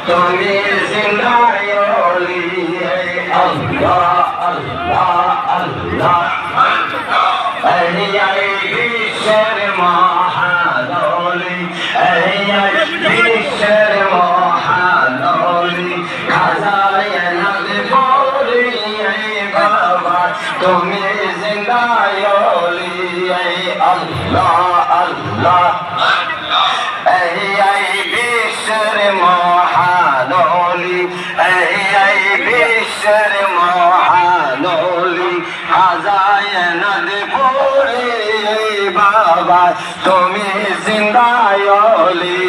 তুমি জিন্দায়লি আল্লাহ আল্লাহ আল্লাহ এই বিশ্বের মহানলি বিশ্বের মহানলি খাজায় নবী বাবা তুমি জিন্দায়লি আল্লাহ আল্লাহ এই বিশ্বের মহানলি এই বিশ্বের মহানলি খাজায় নবী বাবা তুমি জিন্দায়লি